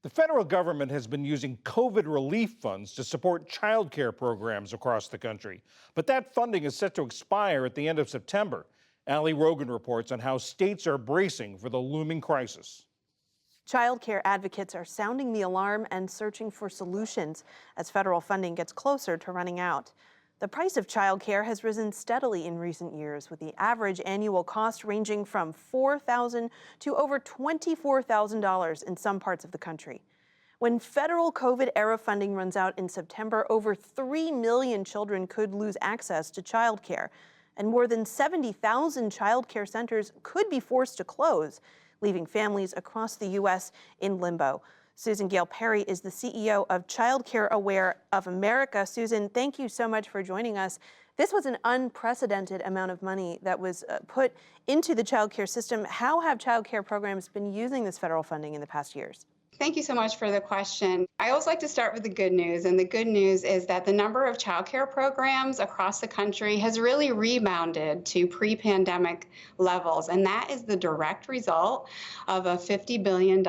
The federal government has been using COVID relief funds to support childcare programs across the country. But that funding is set to expire at the end of September. Ali Rogan reports on how states are bracing for the looming crisis. Childcare advocates are sounding the alarm and searching for solutions as federal funding gets closer to running out. The price of childcare has risen steadily in recent years, with the average annual cost ranging from $4,000 to over $24,000 in some parts of the country. When federal COVID-era funding runs out in September, over 3 million children could lose access to childcare, and more than 70,000 childcare centers could be forced to close, leaving families across the U.S. in limbo. Susan Gale Perry is the CEO of Childcare Aware of America. Susan, thank you so much for joining us. This was an unprecedented amount of money that was put into the childcare system. How have childcare programs been using this federal funding in the past years? Thank you so much for the question. I always like to start with the good news, and the good news is that the number of childcare programs across the country has really rebounded to pre-pandemic levels, and that is the direct result of a $50 billion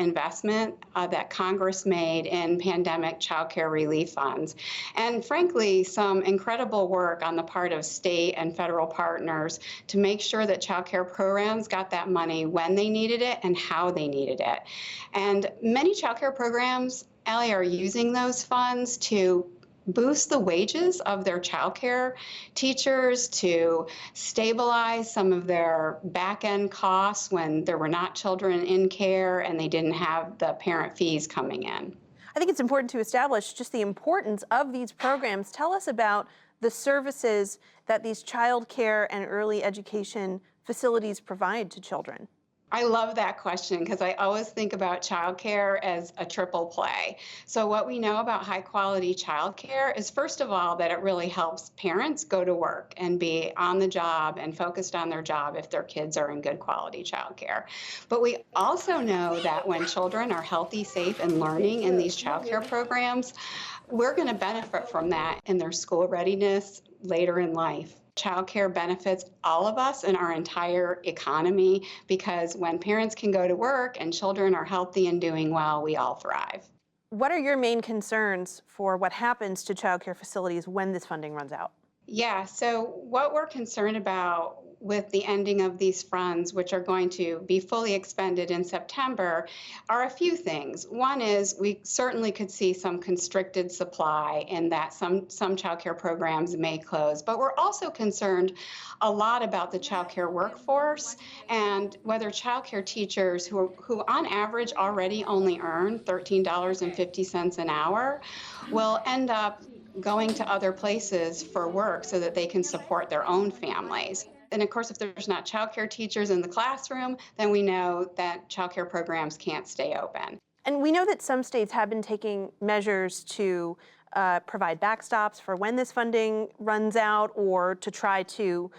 investment that Congress made in pandemic childcare relief funds. And frankly, some incredible work on the part of state and federal partners to make sure that childcare programs got that money when they needed it and how they needed it. And many childcare programs, Ali, are using those funds to boost the wages of their childcare teachers, to stabilize some of their back-end costs when there were not children in care and they didn't have the parent fees coming in. I think it's important to establish just the importance of these programs. Tell us about the services that these childcare and early education facilities provide to children. I love that question because I always think about childcare as a triple play. So what we know about high quality childcare is, first of all, that it really helps parents go to work and be on the job and focused on their job if their kids are in good quality childcare. But we also know that when children are healthy, safe, and learning in these childcare programs, we're going to benefit from that in their school readiness later in life. Childcare benefits all of us and our entire economy because when parents can go to work and children are healthy and doing well, we all thrive. What are your main concerns for what happens to childcare facilities when this funding runs out? Yeah, so what we're concerned about with the ending of these funds, which are going to be fully expended in September, are a few things. One is we certainly could see some constricted supply in that some child care programs may close, but we're also concerned a lot about the child care workforce and whether child care teachers who on average already only earn $13.50 an hour will end up going to other places for work so that they can support their own families. And of course, if there's not childcare teachers in the classroom, then we know that childcare programs can't stay open. And we know that some states have been taking measures to provide backstops for when this funding runs out or to try to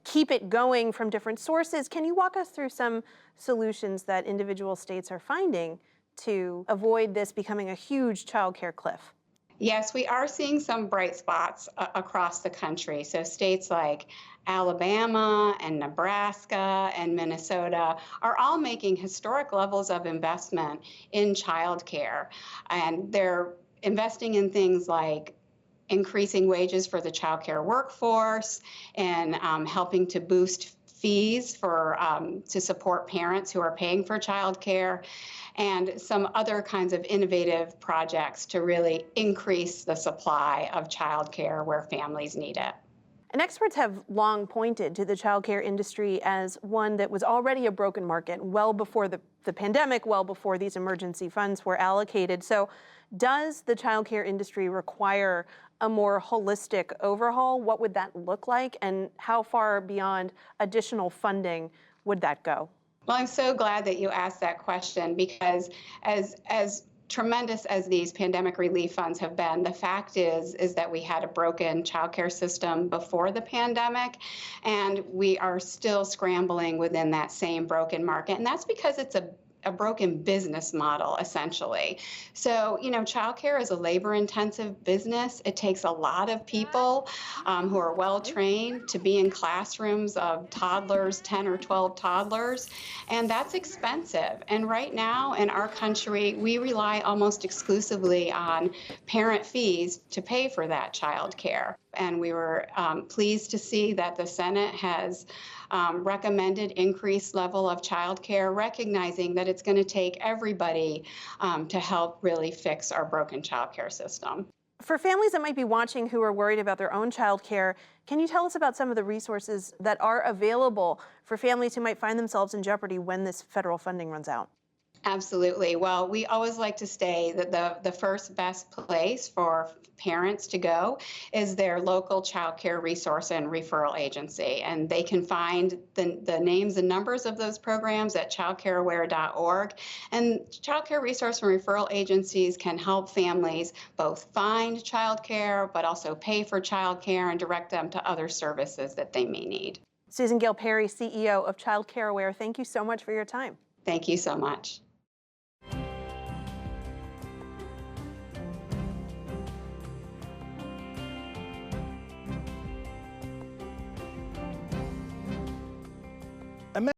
keep it going from different sources. Can you walk us through some solutions that individual states are finding to avoid this becoming a huge childcare cliff? Yes, we are seeing some bright spots across the country. So states like Alabama and Nebraska and Minnesota are all making historic levels of investment in childcare. And they're investing in things like increasing wages for the childcare workforce and helping to boost fees for to support parents who are paying for childcare, and some other kinds of innovative projects to really increase the supply of childcare where families need it. And experts have long pointed to the childcare industry as one that was already a broken market well before the pandemic, well before these emergency funds were allocated. So does the childcare industry require a more holistic overhaul? What would that look like? And how far beyond additional funding would that go? Well, I'm so glad that you asked that question because as tremendous as these pandemic relief funds have been, the fact is that we had a broken childcare system before the pandemic, and we are still scrambling within that same broken market. And that's because it's a broken business model, essentially. So, childcare is a labor-intensive business. It takes a lot of people who are well-trained to be in classrooms of toddlers, 10 or 12 toddlers, and that's expensive. And right now in our country, we rely almost exclusively on parent fees to pay for that childcare. And we were pleased to see that the Senate has recommended increased level of childcare, recognizing that it's going to take everybody to help really fix our broken childcare system. For families that might be watching who are worried about their own childcare, can you tell us about some of the resources that are available for families who might find themselves in jeopardy when this federal funding runs out? Absolutely. Well, we always like to say that the first best place for parents to go is their local child care resource and referral agency. And they can find the names and numbers of those programs at childcareaware.org. And child care resource and referral agencies can help families both find child care, but also pay for child care and direct them to other services that they may need. Susan Gale Perry, CEO of Child Care Aware, thank you so much for your time. Thank you so much.